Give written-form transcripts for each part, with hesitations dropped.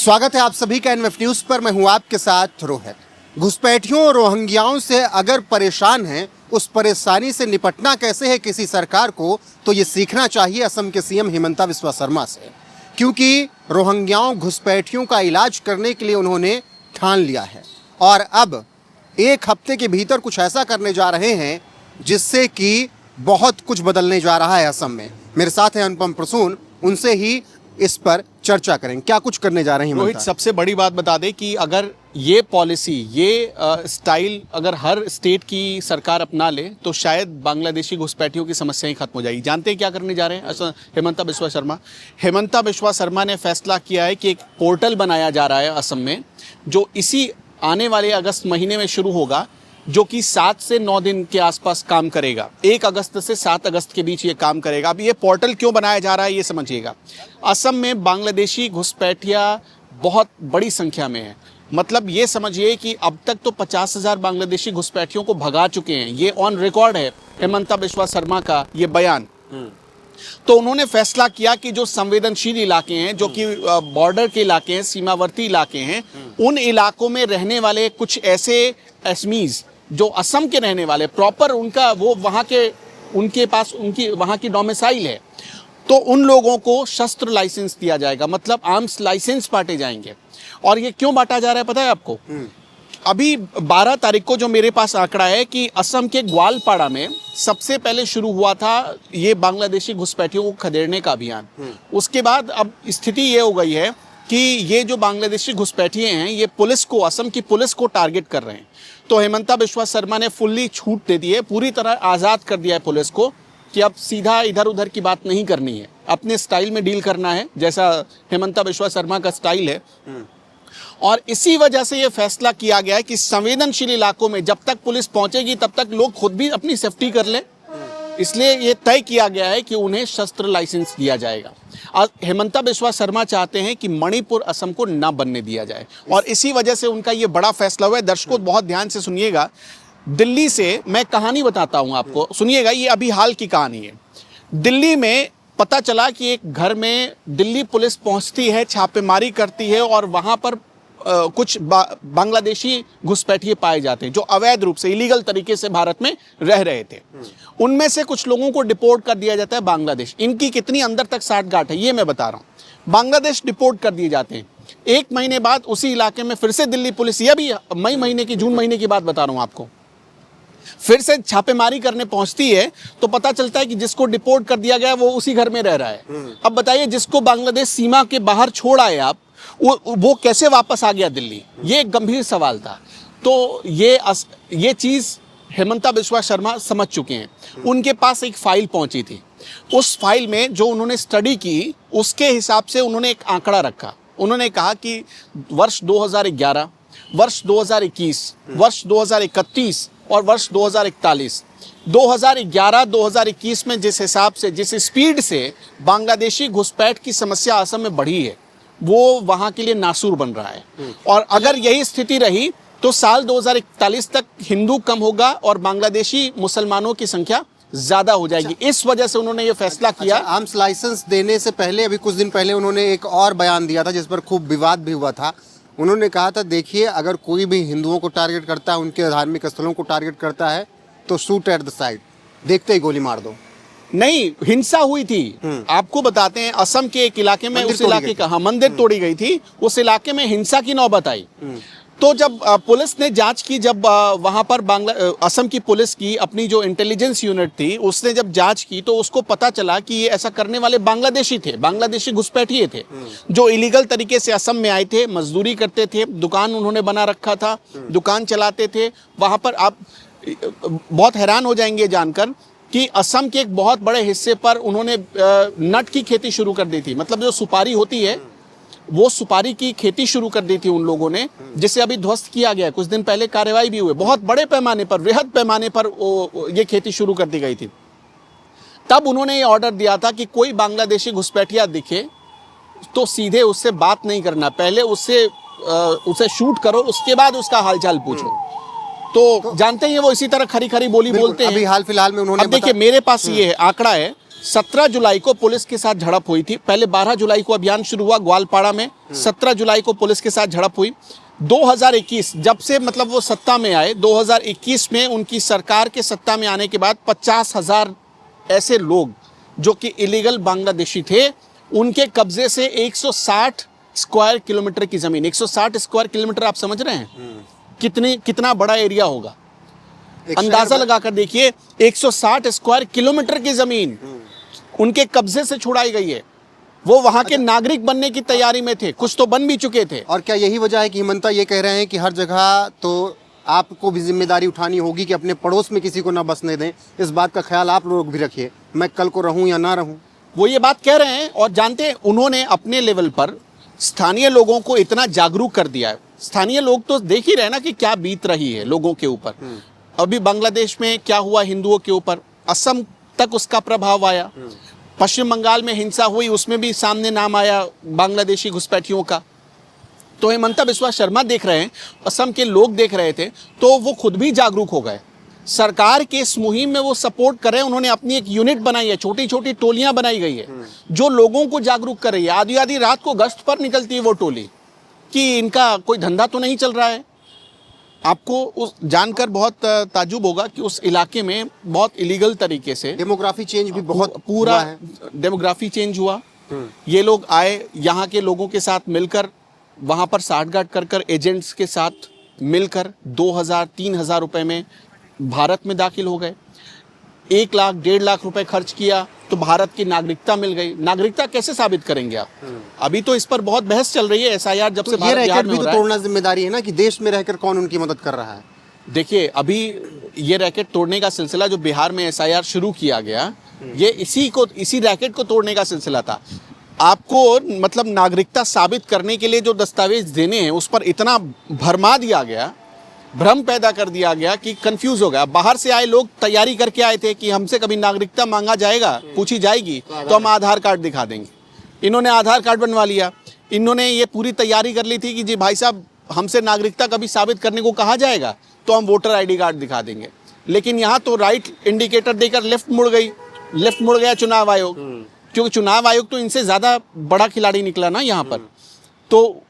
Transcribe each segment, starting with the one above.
स्वागत है आप सभी का एनएफ न्यूज पर। मैं हूं आपके साथ रोहित। घुसपैठियों और रोहिंग्याओं से अगर परेशान हैं, उस परेशानी से निपटना कैसे है किसी सरकार को, तो ये सीखना चाहिए असम के सीएम हिमंता बिस्वा शर्मा से, क्योंकि रोहिंग्याओं घुसपैठियों का इलाज करने के लिए उन्होंने ठान लिया है और अब एक हफ्ते के भीतर कुछ ऐसा करने जा रहे हैं जिससे कि बहुत कुछ बदलने जा रहा है असम में। मेरे साथ हैं अनुपम प्रसून, उनसे ही इस पर चर्चा करेंगे। क्या कुछ करने जा रहे हैं रोहित? सबसे बड़ी बात बता दें कि अगर ये पॉलिसी, ये स्टाइल अगर हर स्टेट की सरकार अपना ले तो शायद बांग्लादेशी घुसपैठियों की समस्याएं खत्म हो जाएगी। जानते हैं क्या करने जा रहे हैं हिमंता बिस्वा शर्मा? हिमंता बिस्वा शर्मा ने फैसला किया है कि एक पोर्टल बनाया जा रहा है असम में, जो इसी आने वाले अगस्त महीने में शुरू होगा, जो कि 7 से 9 दिन के आसपास काम करेगा। 1 अगस्त से 7 अगस्त के बीच ये काम करेगा। अब ये पोर्टल क्यों बनाया जा रहा है ये समझिएगा। असम में बांग्लादेशी घुसपैठिया बहुत बड़ी संख्या में है। मतलब ये समझिए कि अब तक तो 50,000 बांग्लादेशी घुसपैठियों को भगा चुके हैं। ये ऑन रिकॉर्ड है हिमंता बिस्वा शर्मा का ये बयान। तो उन्होंने फैसला किया कि जो संवेदनशील इलाके हैं, जो कि बॉर्डर के इलाके हैं, सीमावर्ती इलाके हैं, उन इलाकों में रहने वाले कुछ ऐसे एसमीज जो असम के रहने वाले प्रॉपर, उनका वो वहाँ के, उनके पास उनकी वहाँ की डोमिसाइल है, तो उन लोगों को शस्त्र लाइसेंस दिया जाएगा, मतलब आर्म्स लाइसेंस बांटे जाएंगे। और ये क्यों बांटा जा रहा है पता है आपको? अभी 12 तारीख को जो मेरे पास आंकड़ा है कि असम के ग्वालपाड़ा में सबसे पहले शुरू हुआ था ये बांग्लादेशी घुसपैठियों को खदेड़ने का अभियान। उसके बाद अब स्थिति ये हो गई है कि ये जो बांग्लादेशी घुसपैठिए हैं ये पुलिस को, असम की पुलिस को टारगेट कर रहे हैं। तो हिमंता बिस्वा शर्मा ने फुल्ली छूट दे दी है, पूरी तरह आज़ाद कर दिया है पुलिस को कि अब सीधा इधर उधर की बात नहीं करनी है, अपने स्टाइल में डील करना है, जैसा हिमंता बिस्वा शर्मा का स्टाइल है। और इसी वजह से ये फैसला किया गया है कि संवेदनशील इलाकों में जब तक पुलिस पहुंचेगी तब तक लोग खुद भी अपनी सेफ्टी कर लें। इसलिए ये तय किया गया है कि उन्हें शस्त्र लाइसेंस दिया जाएगा। और हिमंता बिस्वा शर्मा चाहते हैं कि मणिपुर असम को ना बनने दिया जाए, और इसी वजह से उनका ये बड़ा फैसला हुआ है। दर्शकों बहुत ध्यान से सुनिएगा, दिल्ली से मैं कहानी बताता हूं आपको, सुनिएगा, ये अभी हाल की कहानी है। दिल्ली में पता चला कि एक घर में दिल्ली पुलिस पहुंचती है, छापेमारी करती है, और वहां पर कुछ बांग्लादेशी घुसपैठिए पाए जाते हैं जो अवैध रूप से, इलीगल तरीके से भारत में रह रहे थे। उनमें से कुछ लोगों को डिपोर्ट कर दिया जाता है बांग्लादेश। इनकी कितनी अंदर तक साठगांठ है ये मैं बता रहा हूँ। बांग्लादेश डिपोर्ट कर दिए जाते हैं। 1 महीने बाद उसी इलाके में फिर से दिल्ली पुलिस, यह भी मई महीने की, जून महीने की बात बता रहा हूँ आपको, फिर से छापेमारी करने पहुंचती है तो पता चलता है कि जिसको डिपोर्ट कर दिया गया वो उसी घर में रह रहा है। अब बताइए, जिसको बांग्लादेश सीमा के बाहर छोड़ आए आप, वो कैसे वापस आ गया दिल्ली? ये एक गंभीर सवाल था। तो ये चीज हिमंता बिस्वा शर्मा समझ चुके हैं। उनके पास एक फाइल पहुंची थी, उस फाइल में जो उन्होंने स्टडी की उसके हिसाब से उन्होंने एक आंकड़ा रखा। उन्होंने कहा कि वर्ष 2011, वर्ष 2021, वर्ष 2031 और वर्ष 2041, 2011-2021 में जिस हिसाब से, जिस स्पीड से बांग्लादेशी घुसपैठ की समस्या असम में बढ़ी है, वो वहां के लिए नासूर बन रहा है। और अगर यही स्थिति रही तो साल 2041 तक हिंदू कम होगा और बांग्लादेशी मुसलमानों की संख्या ज्यादा हो जाएगी। इस वजह से उन्होंने ये फैसला किया। आर्म्स लाइसेंस देने से पहले, अभी कुछ दिन पहले उन्होंने एक और बयान दिया था जिस पर खूब विवाद भी हुआ था। उन्होंने कहा था, देखिए, अगर कोई भी हिंदुओं को टारगेट करता है, उनके धार्मिक स्थलों को टारगेट करता है, तो शूट एट द साइड, देखते ही गोली मार दो। नहीं, हिंसा हुई थी। आपको बताते हैं, असम के एक इलाके में, उस इलाके का, हाँ, मंदिर तोड़ी गई थी, उस इलाके में हिंसा की नौबत आई। तो जब पुलिस ने जांच की, जब वहां पर असम की पुलिस की अपनी जो इंटेलिजेंस यूनिट थी, उसने जब जांच की तो उसको पता चला कि ये ऐसा करने वाले बांग्लादेशी थे, बांग्लादेशी घुसपैठिए थे, जो इलीगल तरीके से असम में आए थे, मजदूरी करते थे, दुकान उन्होंने बना रखा था, दुकान चलाते थे वहां पर। आप बहुत हैरान हो जाएंगे जानकर कि असम के एक बहुत बड़े हिस्से पर उन्होंने नट की खेती शुरू कर दी थी। मतलब जो सुपारी होती है, वो सुपारी की खेती शुरू कर दी थी उन लोगों ने, जिसे अभी ध्वस्त किया गया है। कुछ दिन पहले कार्रवाई भी हुई, बहुत बड़े पैमाने पर, वृहद पैमाने पर ये खेती शुरू कर दी गई थी। तब उन्होंने ये ऑर्डर दिया था कि कोई बांग्लादेशी घुसपैठिया दिखे तो सीधे उससे बात नहीं करना, पहले उसे शूट करो, उसके बाद उसका हालचाल पूछो। तो जानते हैं वो इसी तरह खरी खरी बोली बोलते हैं। अभी हाल फिलहाल में उन्होंने, अब देखिए मेरे पास ये आंकड़ा है, 17 जुलाई को पुलिस के साथ झड़प हुई थी। पहले 12 जुलाई को अभियान शुरू हुआ ग्वालपाड़ा में, 17 जुलाई को पुलिस के साथ झड़प हुई। 2021 जब से मतलब वो सत्ता में आए, 2021 में उनकी सरकार के सत्ता में आने के बाद 50,000 ऐसे लोग जो कि इलीगल बांग्लादेशी थे, उनके कब्जे से 160 स्क्वायर किलोमीटर की जमीन, 160 स्क्वायर किलोमीटर आप समझ रहे हैं कितना बड़ा एरिया होगा। अंदाजा लगाकर देखिए, 160 स्क्वायर किलोमीटर की जमीन उनके कब्जे से छुड़ाई गई है। वो वहां के नागरिक बनने की तैयारी में थे, कुछ तो बन भी चुके थे। और क्या यही वजह है कि हिमंता ये कह रहे हैं कि हर जगह तो आपको भी जिम्मेदारी उठानी होगी कि अपने पड़ोस में किसी को ना बसने दें, इस बात का ख्याल आप लोग भी रखिए, मैं कल को रहूं या ना रहूं? वो ये बात कह रहे हैं और जानते हैं उन्होंने अपने लेवल पर स्थानीय लोगों को इतना जागरूक कर दिया है। स्थानीय लोग तो देख ही रहे ना कि क्या बीत रही है लोगों के ऊपर। अभी बांग्लादेश में क्या हुआ हिंदुओं के ऊपर, असम तक उसका प्रभाव आया। पश्चिम बंगाल में हिंसा हुई, उसमें भी सामने नाम आया बांग्लादेशी घुसपैठियों का। तो हिमंता बिस्वा शर्मा देख रहे हैं, असम के लोग देख रहे थे, तो वो खुद भी जागरूक हो गए। सरकार के इस मुहिम में वो सपोर्ट कर रहे हैं। उन्होंने अपनी एक यूनिट बनाई है, छोटी छोटी टोलियां बनाई गई है जो लोगों को जागरूक कर रही है। आधी आधी रात को गश्त पर निकलती है वो टोली कि इनका कोई धंधा तो नहीं चल रहा है। आपको उस जानकर बहुत ताज्जुब होगा कि उस इलाके में बहुत इलीगल तरीके से डेमोग्राफी चेंज भी बहुत पूरा हुआ है। डेमोग्राफी चेंज हुआ। ये लोग आए, यहाँ के लोगों के साथ मिलकर वहाँ पर साठगांठ कर कर एजेंट्स के साथ मिलकर 2,000-3,000 रुपए में भारत में दाखिल हो गए। 1 लाख 1.5 लाख रुपए खर्च किया तो भारत की नागरिकता मिल गई। नागरिकता कैसे साबित करेंगे आप? अभी तो इस पर बहुत बहस चल रही है। एसआईआर जब से तो ये भारत बिहार रैकेट में भी हो तो रहा है। तोड़ना जिम्मेदारी है ना कि देश में रहकर कौन उनकी मदद कर रहा है। देखिए, अभी ये रैकेट तोड़ने का सिलसिला जो बिहार में एसआईआर शुरू किया गया, ये इसी रैकेट को तोड़ने का सिलसिला था। आपको मतलब नागरिकता साबित करने के लिए जो दस्तावेज देने हैं उस पर इतना भरमा दिया गया, भ्रम पैदा कर दिया गया कि कंफ्यूज हो गया। बाहर से आए लोग तैयारी करके आए थे कि हमसे कभी नागरिकता मांगा जाएगा, पूछी जाएगी तो हम आधार कार्ड दिखा देंगे। इन्होंने आधार कार्ड बनवा लिया। इन्होंने ये पूरी तैयारी कर ली थी कि जी भाई साहब, हमसे नागरिकता कभी साबित करने को कहा जाएगा तो हम वोटर आईडी कार्ड दिखा देंगे। लेकिन यहाँ तो राइट इंडिकेटर देकर लेफ्ट मुड़ गया चुनाव आयोग, क्योंकि चुनाव आयोग तो इनसे ज्यादा बड़ा खिलाड़ी निकला ना यहाँ पर। तो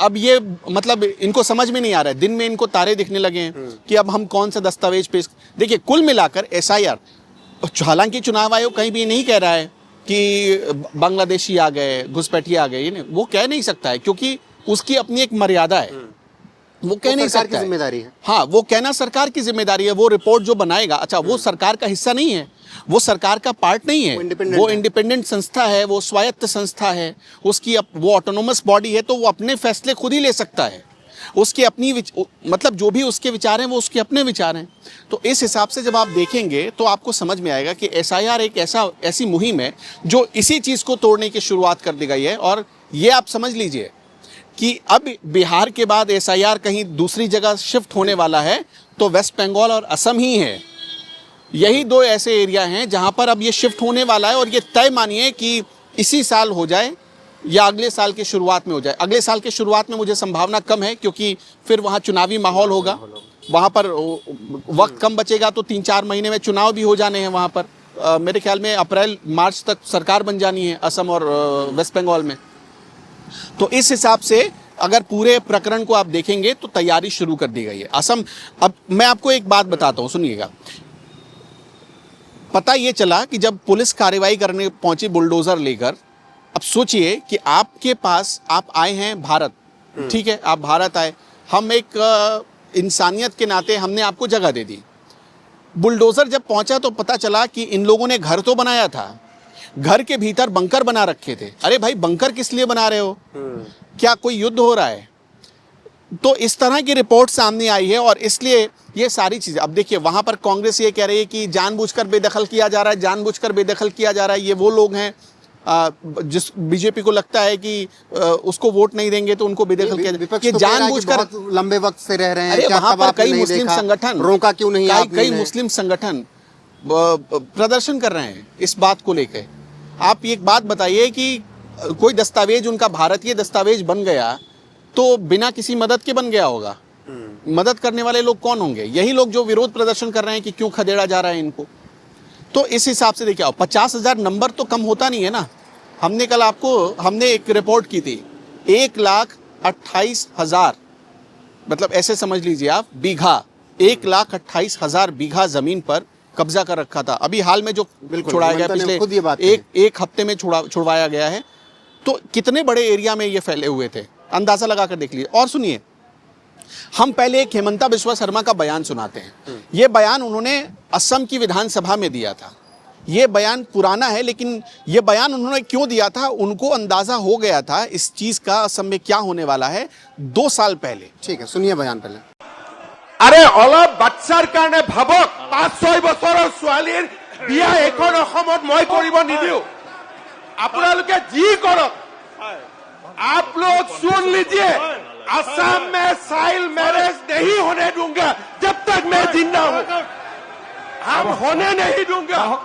अब ये मतलब इनको समझ में नहीं आ रहा है, दिन में इनको तारे दिखने लगे हैं कि अब हम कौन सा दस्तावेज पेश। देखिए, कुल मिलाकर एसआईआर, हालांकि चुनाव आयोग कहीं भी नहीं कह रहा है कि बांग्लादेशी आ गए, घुसपैठिए आ गए, वो कह नहीं सकता है क्योंकि उसकी अपनी एक मर्यादा है। वो कह नहीं सकता है। जिम्मेदारी है। हाँ, वो कहना सरकार की जिम्मेदारी है। वो रिपोर्ट जो बनाएगा, अच्छा वो सरकार का हिस्सा नहीं है, वो सरकार का पार्ट नहीं है, वो इंडिपेंडेंट संस्था है, वो स्वायत्त संस्था है, उसकी वो ऑटोनोमस बॉडी है, तो वो अपने फैसले खुद ही ले सकता है। उसके अपनी मतलब जो भी उसके विचार हैं वो उसके अपने विचार हैं। तो इस हिसाब से जब आप देखेंगे तो आपको समझ में आएगा कि एसआईआर एक ऐसी मुहिम है जो इसी चीज़ को तोड़ने की शुरुआत कर दी गई है। और ये आप समझ लीजिए कि अब बिहार के बाद एसआईआर कहीं दूसरी जगह शिफ्ट होने वाला है तो वेस्ट बंगाल और असम ही है। यही 2 ऐसे एरिया हैं जहां पर अब ये शिफ्ट होने वाला है। और ये तय मानिए कि इसी साल हो जाए या अगले साल के शुरुआत में हो जाए। अगले साल के शुरुआत में मुझे संभावना कम है क्योंकि फिर वहाँ चुनावी माहौल होगा, वहाँ पर वक्त कम बचेगा, तो 3-4 महीने में चुनाव भी हो जाने हैं वहाँ पर। मेरे ख्याल में अप्रैल मार्च तक सरकार बन जानी है असम और वेस्ट बंगाल में। तो इस हिसाब से अगर पूरे प्रकरण को आप देखेंगे तो तैयारी शुरू कर दी गई है असम। अब मैं आपको एक बात बताता हूँ, सुनिएगा। पता ये चला कि जब पुलिस कार्रवाई करने पहुंची बुलडोजर लेकर, अब सोचिए कि आपके पास आप आए हैं भारत, ठीक है, आप भारत आए, हम एक इंसानियत के नाते हमने आपको जगह दे दी। बुलडोजर जब पहुंचा तो पता चला कि इन लोगों ने घर तो बनाया था, घर के भीतर बंकर बना रखे थे। अरे भाई, बंकर किस लिए बना रहे हो? क्या कोई युद्ध हो रहा है? तो इस तरह की रिपोर्ट सामने आई है और इसलिए ये सारी चीज़ें। अब देखिए, वहाँ पर कांग्रेस ये कह रही है कि जानबूझकर बेदखल किया जा रहा है, जानबूझकर बेदखल किया जा रहा है। ये वो लोग हैं जिस बीजेपी को लगता है कि उसको वोट नहीं देंगे तो उनको बेदखल किया जाए। ये जानबूझकर लंबे वक्त से रह रहे हैं। अरे वहाँ पर कई मुस्लिम संगठन रोका क्यों नहीं? कई मुस्लिम संगठन प्रदर्शन कर रहे हैं इस बात को लेकर। आप एक बात बताइए कि कोई दस्तावेज उनका भारतीय दस्तावेज बन गया तो बिना किसी मदद के बन गया होगा। मदद करने वाले लोग कौन होंगे? यही लोग जो विरोध प्रदर्शन कर रहे हैं कि क्यों खदेड़ा जा रहा है इनको। तो इस हिसाब से देखिए 50,000 नंबर तो कम होता नहीं है ना। हमने एक रिपोर्ट की थी 1,28,000, मतलब ऐसे समझ लीजिए आप बीघा, 1,28,000 बीघा जमीन पर कब्जा कर रखा था। अभी हाल में जो छुड़ाया गया पिछले एक हफ्ते में छुड़वाया गया है। तो कितने बड़े एरिया में ये फैले हुए थे, अंदाजा लगा कर देख लीजिए। और सुनिए, हम पहले एक हेमंता बिस्वा शर्मा का बयान सुनाते हैं। ये बयान उन्होंने असम की विधानसभा में दिया था। ये बयान पुराना है, लेकिन ये बयान उन्होंने क्यों दिया था, उनको अंदाजा हो गया था इस चीज का असम में क्या होने वाला है 2 साल पहले। ठीक है, सुनिए बयान पहले। আরে অলপ বাচ্চাৰ কাৰণে ভাবক, 5-6 বছৰৰ ছোৱালীৰ বিয়া এখন অসমত মই কৰিব নিদিও। আপোনালোকে যি কৰক, आप लोग सुन लीजिए, असम में चाइल्ड मैरिज नहीं होने दूंगा जब तक मैं जिंदा हूं। हम होने नहीं दूंगा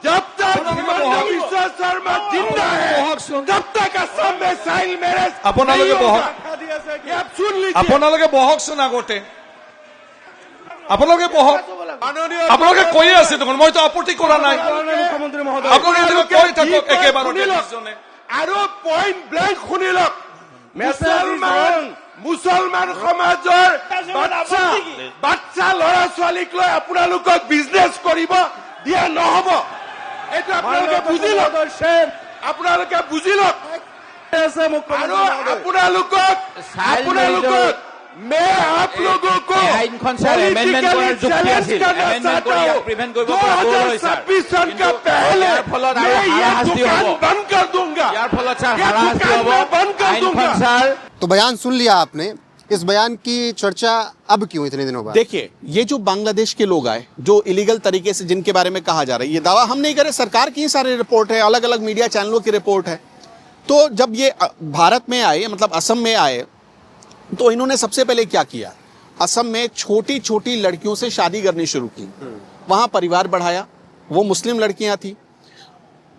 जब तक हिमंता बिस्वा शर्मा जिंदा है, तब तक असम में चाइल्ड मैरिज আপোনালোকে বহক, आप सुन लीजिए। আপোনালোকে বহকচোন আগতে, আপোনালোকে বহক। আপোনালোকে কৈয়ে আছে দেখোন, মইতো আপত্তি কৰা নাই। আপোনালোকে কৈ থাকক একেবাৰতে নিজনে। আৰু পইণ্ট ব্লেংক শুনি লওক, মুছলমান সমাজৰ বাচ্চা ল'ৰা ছোৱালীক লৈ আপোনালোকক বিজনেছ কৰিব দিয়া নহ'ব। এইটো আপোনালোকে বুজি লওক, আপোনালোকে বুজি লওক। আৰু আপোনালোকক मैं आप लोगों को पॉलिटिकली चैलेंज करना चाहता हूँ। 2026 सन का पहले मैं ये दुकान बंद कर दूंगा, ये दुकान मैं बंद कर दूंगा। तो बयान सुन लिया आपने। इस बयान की चर्चा अब क्यों इतने दिनों बाद? देखिए, ये जो बांग्लादेश के लोग आए, जो इलीगल तरीके से जिनके बारे में कहा जा रहा है, ये दावा हम नहीं करे, सरकार की सारी रिपोर्ट है, अलग अलग मीडिया चैनलों की रिपोर्ट है। तो जब ये भारत में आए, मतलब असम में आए, तो इन्होंने सबसे पहले क्या किया, असम में छोटी छोटी लड़कियों से शादी करनी शुरू की। वहां परिवार बढ़ाया, वो मुस्लिम लड़कियां थी।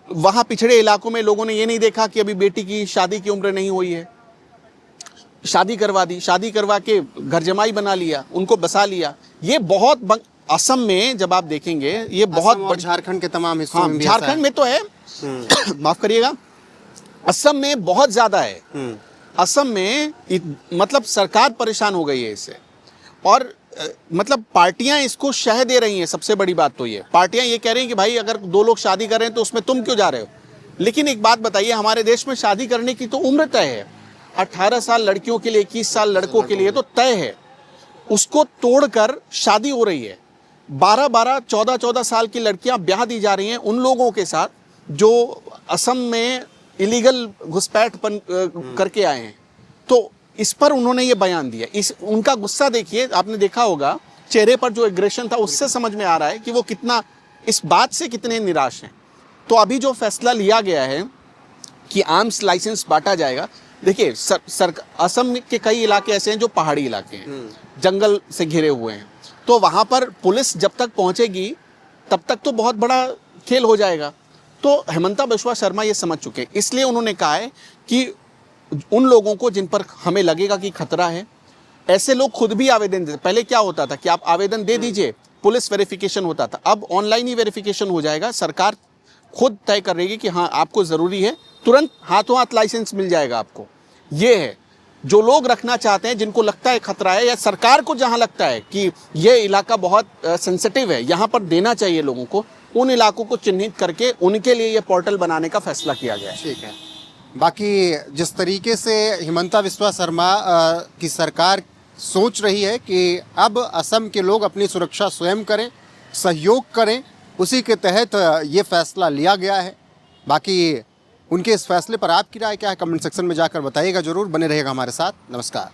वहां पिछड़े इलाकों में लोगों ने ये नहीं देखा कि अभी बेटी की शादी की उम्र नहीं हुई है, शादी करवा दी, शादी करवा के घर जमाई बना लिया, उनको बसा लिया। ये बहुत असम में जब आप देखेंगे ये बहुत झारखंड के तमाम हिस्सों में भी झारखंड में तो है माफ करिएगा, असम में बहुत ज्यादा है। असम में मतलब सरकार परेशान हो गई है इससे, और मतलब पार्टियां इसको शह दे रही हैं। सबसे बड़ी बात तो ये, पार्टियां ये कह रही हैं कि भाई अगर 2 लोग शादी कर रहे हैं तो उसमें तुम क्यों जा रहे हो। लेकिन एक बात बताइए, हमारे देश में शादी करने की तो उम्र तय है, 18 साल लड़कियों के लिए, 21 साल लड़कों के लिए तो तय है। उसको तोड़कर शादी हो रही है। 12-12, 14-14 साल की लड़कियां ब्याह दी जा रही हैं उन लोगों के साथ जो असम में इलीगल घुसपैठ करके आए हैं। तो इस पर उन्होंने ये बयान दिया। उनका गुस्सा देखिए, आपने देखा होगा चेहरे पर जो एग्रेशन था, उससे समझ में आ रहा है कि वो कितना इस बात से कितने निराश हैं। तो अभी जो फैसला लिया गया है कि आर्म्स लाइसेंस बांटा जाएगा, देखिए असम के कई इलाके ऐसे हैं जो पहाड़ी इलाके हैं, जंगल से घिरे हुए हैं। तो वहां पर पुलिस जब तक पहुंचेगी तब तक तो बहुत बड़ा खेल हो जाएगा। तो हेमंता बिस्वा शर्मा ये समझ चुके हैं, इसलिए उन्होंने कहा है कि उन लोगों को जिन पर हमें लगेगा कि खतरा है, ऐसे लोग खुद भी आवेदन दे। पहले क्या होता था कि आप आवेदन दे दीजिए, पुलिस वेरिफिकेशन होता था, अब ऑनलाइन ही वेरिफिकेशन हो जाएगा। सरकार खुद तय करेगी कि हाँ आपको ज़रूरी है, तुरंत हाथों हाथ लाइसेंस मिल जाएगा आपको। ये है जो लोग रखना चाहते हैं, जिनको लगता है खतरा है, या सरकार को जहां लगता है कि ये इलाका बहुत सेंसिटिव है, यहाँ पर देना चाहिए लोगों को, उन इलाकों को चिन्हित करके उनके लिए ये पोर्टल बनाने का फैसला किया गया है। ठीक है। बाकी जिस तरीके से हेमंता बिस्वा शर्मा की सरकार सोच रही है कि अब असम के लोग अपनी सुरक्षा स्वयं करें, सहयोग करें, उसी के तहत ये फैसला लिया गया है। बाकी उनके इस फैसले पर आपकी राय क्या है, कमेंट सेक्शन में जाकर बताइएगा जरूर। बने रहेगा हमारे साथ। नमस्कार।